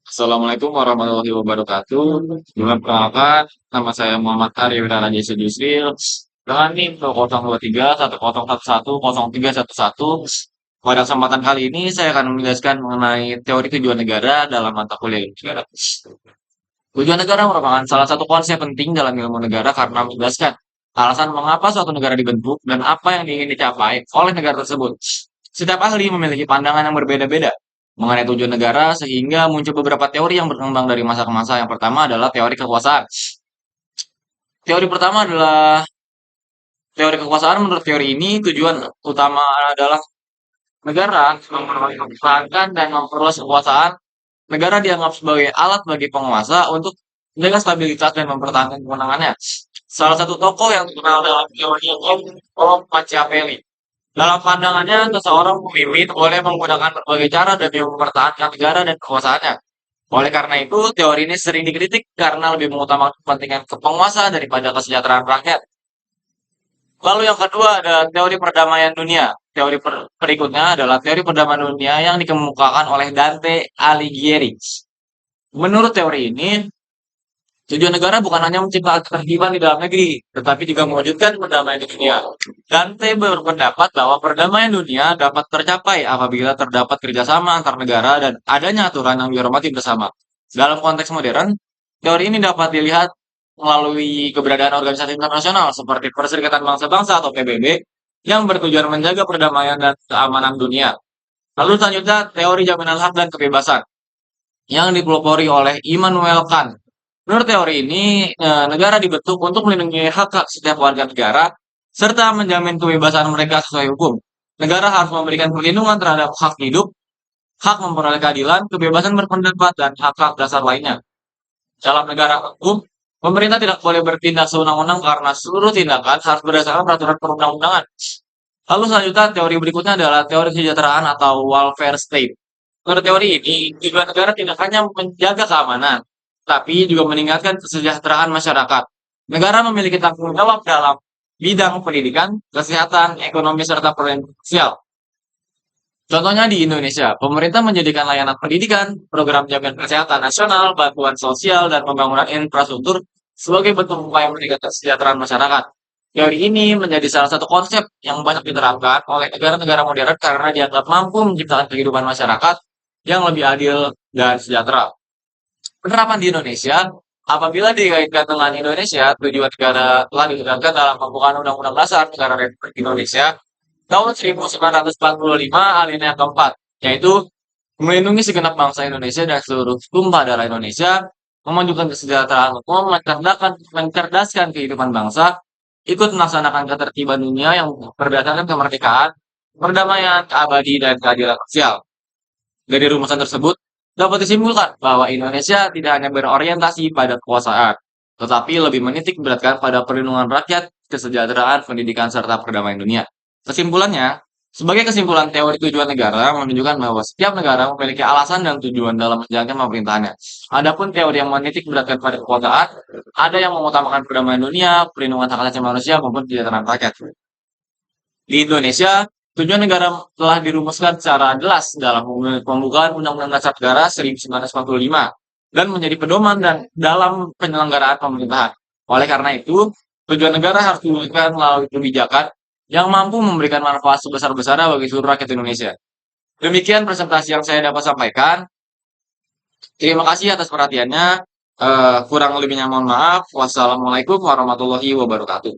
Assalamualaikum warahmatullahi wabarakatuh. Perkenalkan, nama saya Muhammad Arya Wirana Jesse Yusril. Dengan NIM 02311110311. Pada kesempatan kali ini saya akan menjelaskan mengenai teori tujuan negara dalam mata kuliah ilmu negara. Tujuan negara merupakan salah satu konsep penting dalam ilmu negara karena menjelaskan alasan mengapa suatu negara dibentuk dan apa yang ingin dicapai oleh negara tersebut. Setiap ahli memiliki pandangan yang berbeda-beda mengenai tujuan negara sehingga muncul beberapa teori yang berkembang dari masa ke masa. Yang pertama adalah teori kekuasaan. Teori pertama adalah teori kekuasaan. Menurut teori ini, tujuan utama adalah negara mempertahankan dan memperluas kekuasaan. Negara dianggap sebagai alat bagi penguasa untuk menjaga stabilitas dan mempertahankan kewenangannya. Salah satu tokoh yang terkenal dalam teori ini Om Machiavelli. Dalam pandangannya, seseorang pemimpin boleh menggunakan berbagai cara demi mempertahankan negara dan kekuasaannya. Oleh karena itu, teori ini sering dikritik karena lebih mengutamakan kepentingan penguasa daripada kesejahteraan rakyat. Lalu yang kedua ada teori perdamaian dunia. Berikutnya adalah teori perdamaian dunia yang dikemukakan oleh Dante Alighieri. Menurut teori ini, tujuan negara bukan hanya menciptakan ketertiban di dalam negeri, tetapi juga mewujudkan perdamaian di dunia. Dante berpendapat bahwa perdamaian dunia dapat tercapai apabila terdapat kerjasama antar negara dan adanya aturan yang dihormati bersama. Dalam konteks modern, teori ini dapat dilihat melalui keberadaan organisasi internasional seperti Perserikatan Bangsa-Bangsa atau PBB yang bertujuan menjaga perdamaian dan keamanan dunia. Lalu selanjutnya, teori jaminan hak dan kebebasan yang dipelopori oleh Immanuel Kant. Menurut teori ini, negara dibentuk untuk melindungi hak-hak setiap warga negara serta menjamin kebebasan mereka sesuai hukum. Negara harus memberikan perlindungan terhadap hak hidup, hak memperoleh keadilan, kebebasan berpendapat, dan hak-hak dasar lainnya. Dalam negara hukum, pemerintah tidak boleh bertindak sewenang-wenang karena seluruh tindakan harus berdasarkan peraturan perundang-undangan. Lalu selanjutnya, teori berikutnya adalah teori kesejahteraan atau welfare state. Menurut teori ini, tujuan negara tidak hanya menjaga keamanan, tapi juga meningkatkan kesejahteraan masyarakat. Negara memiliki tanggung jawab dalam bidang pendidikan, kesehatan, ekonomi, serta perlindungan sosial. Contohnya di Indonesia, pemerintah menjadikan layanan pendidikan, program jaminan kesehatan nasional, bantuan sosial, dan pembangunan infrastruktur sebagai bentuk upaya meningkatkan kesejahteraan masyarakat. Teori ini menjadi salah satu konsep yang banyak diterapkan oleh negara-negara modern karena dianggap mampu menciptakan kehidupan masyarakat yang lebih adil dan sejahtera. Penerapan di Indonesia, apabila dikaitkan dengan Indonesia, tujuan negara telah ditetapkan dalam pembukaan Undang-Undang Dasar Negara Republik Indonesia tahun 1945 alinea keempat, yaitu melindungi segenap bangsa Indonesia dan seluruh tumpah darah Indonesia, memajukan kesejahteraan umum, mencerdaskan kehidupan bangsa, ikut melaksanakan ketertiban dunia yang berdasarkan kemerdekaan, perdamaian, keabadi, dan keadilan sosial. Dari rumusan tersebut, dapat disimpulkan bahwa Indonesia tidak hanya berorientasi pada kekuasaan, tetapi lebih menitik beratkan pada perlindungan rakyat, kesejahteraan, pendidikan, serta perdamaian dunia. Kesimpulannya, sebagai kesimpulan teori tujuan negara menunjukkan bahwa setiap negara memiliki alasan dan tujuan dalam menjalankan pemerintahannya. Adapun teori yang menitik beratkan pada kekuasaan, ada yang mengutamakan perdamaian dunia, perlindungan hak asasi manusia, maupun kesejahteraan rakyat. Di Indonesia, tujuan negara telah dirumuskan secara jelas dalam pembukaan Undang-Undang Dasar Negara 1945 dan menjadi pedoman dan dalam penyelenggaraan pemerintahan. Oleh karena itu, tujuan negara harus diwujudkan melalui kebijakan yang mampu memberikan manfaat sebesar-besarnya bagi seluruh rakyat Indonesia. Demikian presentasi yang saya dapat sampaikan. Terima kasih atas perhatiannya. Kurang lebihnya mohon maaf. Wassalamualaikum warahmatullahi wabarakatuh.